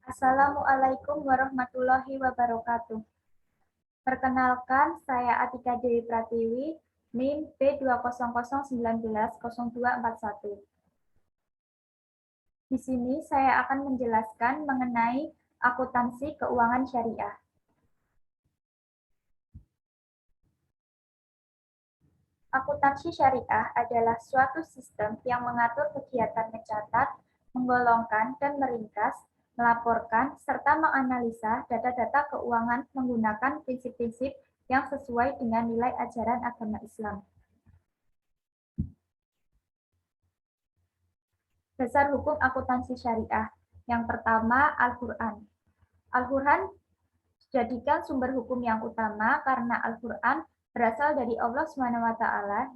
Assalamualaikum warahmatullahi wabarakatuh. Perkenalkan, saya Atika Dewi Pratiwi, NIM B200190241. Di sini saya akan menjelaskan mengenai akuntansi keuangan syariah. Akuntansi syariah adalah suatu sistem yang mengatur kegiatan mencatat, menggolongkan, dan meringkas, melaporkan, serta menganalisa data-data keuangan menggunakan prinsip-prinsip yang sesuai dengan nilai ajaran agama Islam. Dasar hukum akuntansi syariah. Yang pertama, Al-Quran. Al-Quran dijadikan sumber hukum yang utama karena Al-Quran berasal dari Allah SWT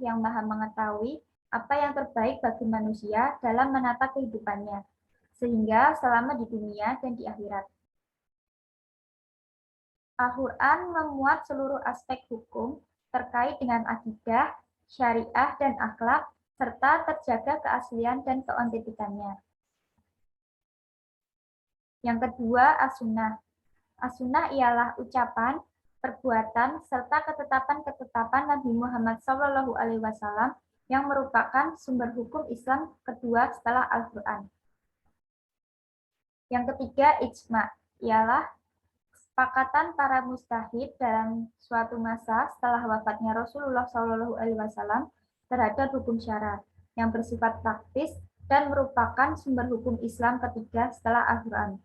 yang Maha mengetahui apa yang terbaik bagi manusia dalam menata kehidupannya, sehingga selama di dunia dan di akhirat. Al-Quran memuat seluruh aspek hukum terkait dengan akidah, syariah, dan akhlak, serta terjaga keaslian dan keautentikannya. Yang kedua, As-Sunnah. As-Sunnah ialah ucapan, perbuatan, serta ketetapan-ketetapan Nabi Muhammad SAW yang merupakan sumber hukum Islam kedua setelah Al-Quran. Yang ketiga, ijma, ialah kesepakatan para mujtahid dalam suatu masa setelah wafatnya Rasulullah SAW terhadap hukum syara yang bersifat praktis dan merupakan sumber hukum Islam ketiga setelah Al-Quran.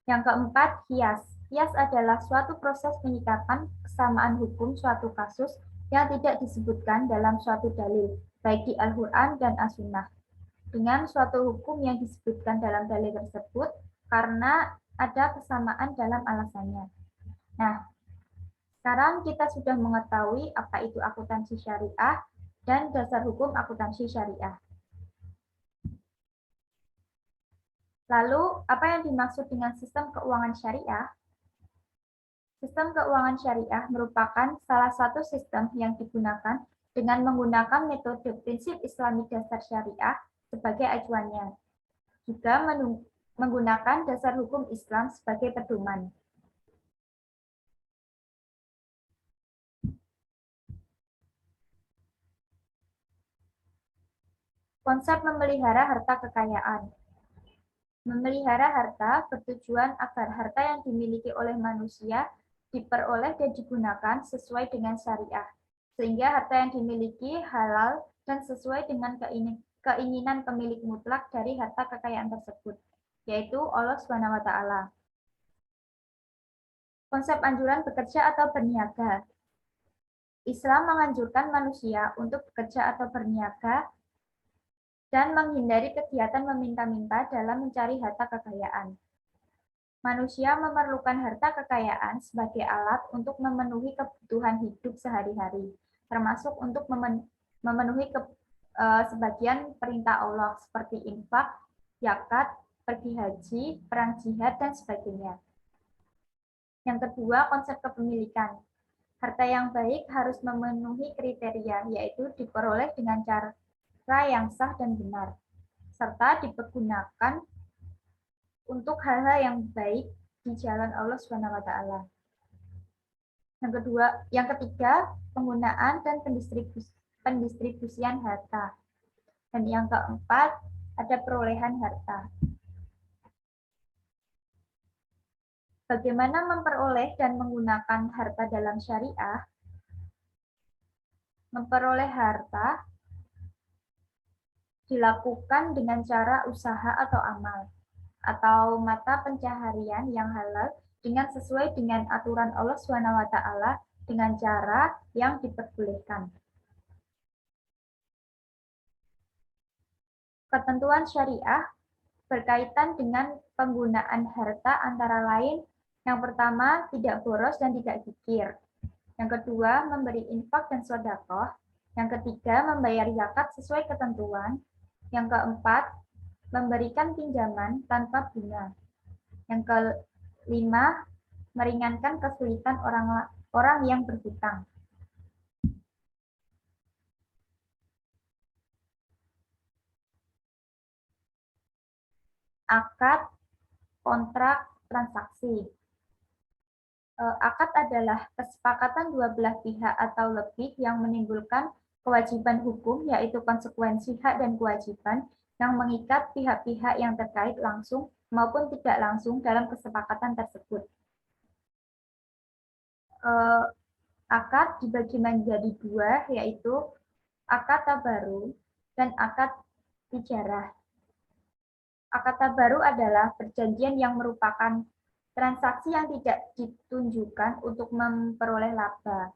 Yang keempat, kias. Kias adalah suatu proses penyikapan kesamaan hukum suatu kasus yang tidak disebutkan dalam suatu dalil, baik di Al-Quran dan As-Sunnah, dengan suatu hukum yang disebutkan dalam dalil tersebut karena ada kesamaan dalam alasannya. Nah, sekarang kita sudah mengetahui apa itu akuntansi syariah dan dasar hukum akuntansi syariah. Lalu, apa yang dimaksud dengan sistem keuangan syariah? Sistem keuangan syariah merupakan salah satu sistem yang digunakan dengan menggunakan metode prinsip Islami dasar syariah sebagai acuannya, juga menggunakan dasar hukum Islam sebagai pedoman. Konsep memelihara harta kekayaan. Memelihara harta bertujuan agar harta yang dimiliki oleh manusia diperoleh dan digunakan sesuai dengan syariah, sehingga harta yang dimiliki halal dan sesuai dengan keinginan pemilik mutlak dari harta kekayaan tersebut, yaitu Allah SWT. Konsep anjuran bekerja atau berniaga. Islam menganjurkan manusia untuk bekerja atau berniaga dan menghindari kegiatan meminta-minta dalam mencari harta kekayaan. Manusia memerlukan harta kekayaan sebagai alat untuk memenuhi kebutuhan hidup sehari-hari, termasuk untuk memenuhi sebagian perintah Allah seperti infak, zakat, pergi haji, perang jihad, dan sebagainya. Yang kedua, konsep kepemilikan. Harta yang baik harus memenuhi kriteria, yaitu diperoleh dengan cara yang sah dan benar, serta dipergunakan untuk hal-hal yang baik di jalan Allah SWT. Yang ketiga, penggunaan dan pendistribusian harta. Dan yang keempat, ada perolehan harta. Bagaimana memperoleh dan menggunakan harta dalam syariah? Memperoleh harta dilakukan dengan cara usaha atau amal, atau mata pencaharian yang halal dengan sesuai dengan aturan Allah SWT dengan cara yang diperbolehkan. Ketentuan syariah berkaitan dengan penggunaan harta antara lain, yang pertama, tidak boros dan tidak kikir. Yang kedua, memberi infak dan sedekah. Yang ketiga, membayar zakat sesuai ketentuan. Yang keempat, memberikan pinjaman tanpa bunga. Yang kelima, meringankan kesulitan orang yang berhutang. akad, kontrak, transaksi. Akad adalah kesepakatan dua belah pihak atau lebih yang menimbulkan kewajiban hukum, yaitu konsekuensi hak dan kewajiban yang mengikat pihak-pihak yang terkait langsung maupun tidak langsung dalam kesepakatan tersebut. Akad dibagi menjadi dua, yaitu akad tabaru dan akad tijarah. Akad tabaru adalah perjanjian yang merupakan transaksi yang tidak ditunjukkan untuk memperoleh laba.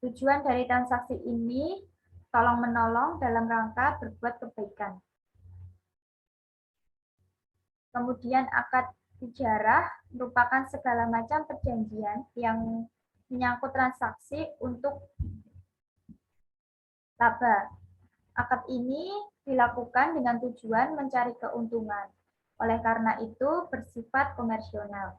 Tujuan dari transaksi ini tolong-menolong dalam rangka berbuat kebaikan. Kemudian akad tijarah merupakan segala macam perjanjian yang menyangkut transaksi untuk laba. Akad ini dilakukan dengan tujuan mencari keuntungan. Oleh karena itu bersifat komersional.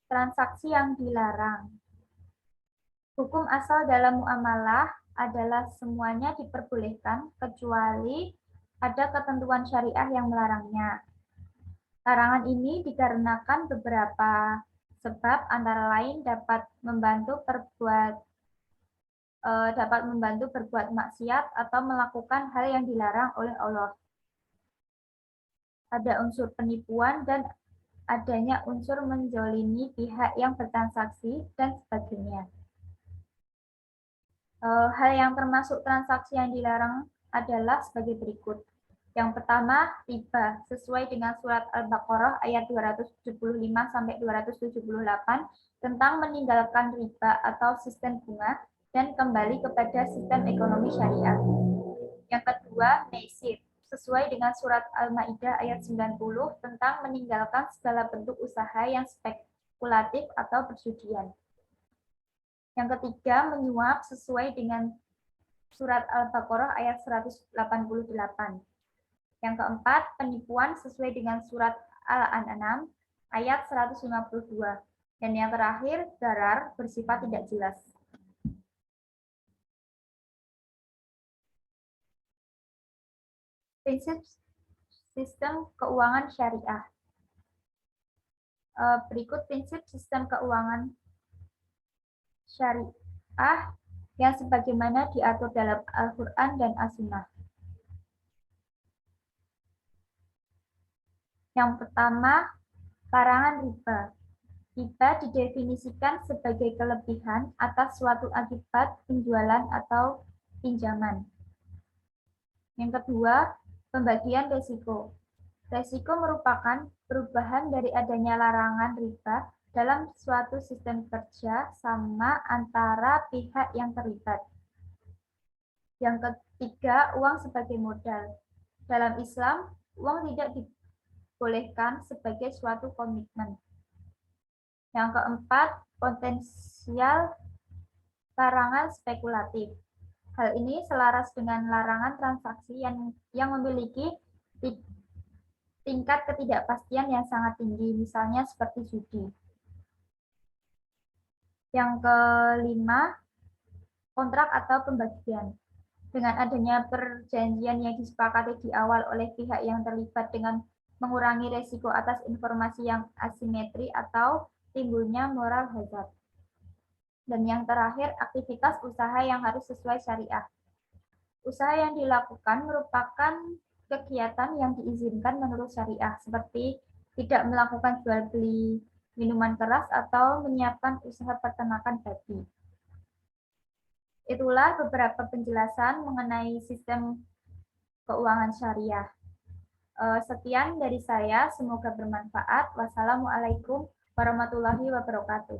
Transaksi yang dilarang. Hukum asal dalam muamalah adalah semuanya diperbolehkan kecuali ada ketentuan syariah yang melarangnya. Larangan ini dikarenakan beberapa sebab, antara lain dapat membantu berbuat maksiat atau melakukan hal yang dilarang oleh Allah. Ada unsur penipuan dan adanya unsur menzolimi pihak yang bertransaksi dan sebagainya. Hal yang termasuk transaksi yang dilarang adalah sebagai berikut. Yang pertama, riba, sesuai dengan surat Al-Baqarah ayat 275-278 tentang meninggalkan riba atau sistem bunga dan kembali kepada sistem ekonomi syariah. Yang kedua, maisir, sesuai dengan surat Al-Maidah ayat 90 tentang meninggalkan segala bentuk usaha yang spekulatif atau perjudian. Yang ketiga, menyuap, sesuai dengan surat Al-Baqarah ayat 188. Yang keempat, penipuan sesuai dengan surat Al-An'am ayat 152. Dan yang terakhir, darar, bersifat tidak jelas. Prinsip sistem keuangan syariah. Berikut prinsip sistem keuangan syariah yang sebagaimana diatur dalam Al-Quran dan As-Sunnah. Yang pertama, larangan riba. Riba didefinisikan sebagai kelebihan atas suatu akibat penjualan atau pinjaman. Yang kedua, pembagian risiko. Risiko merupakan perubahan dari adanya larangan riba dalam suatu sistem kerja sama antara pihak yang terlibat. Yang ketiga, uang sebagai modal. Dalam Islam, uang tidak dibolehkan sebagai suatu komitmen. Yang keempat, potensial larangan spekulatif. Hal ini selaras dengan larangan transaksi yang memiliki tingkat ketidakpastian yang sangat tinggi, misalnya seperti judi. Yang kelima, kontrak atau pembagian. Dengan adanya perjanjian yang disepakati di awal oleh pihak yang terlibat dengan mengurangi resiko atas informasi yang asimetri atau timbulnya moral hazard. Dan yang terakhir, aktivitas usaha yang harus sesuai syariah. Usaha yang dilakukan merupakan kegiatan yang diizinkan menurut syariah, seperti tidak melakukan jual beli minuman keras atau menyiapkan usaha peternakan babi. Itulah beberapa penjelasan mengenai sistem keuangan syariah. Sekian dari saya, semoga bermanfaat. Wassalamualaikum warahmatullahi wabarakatuh.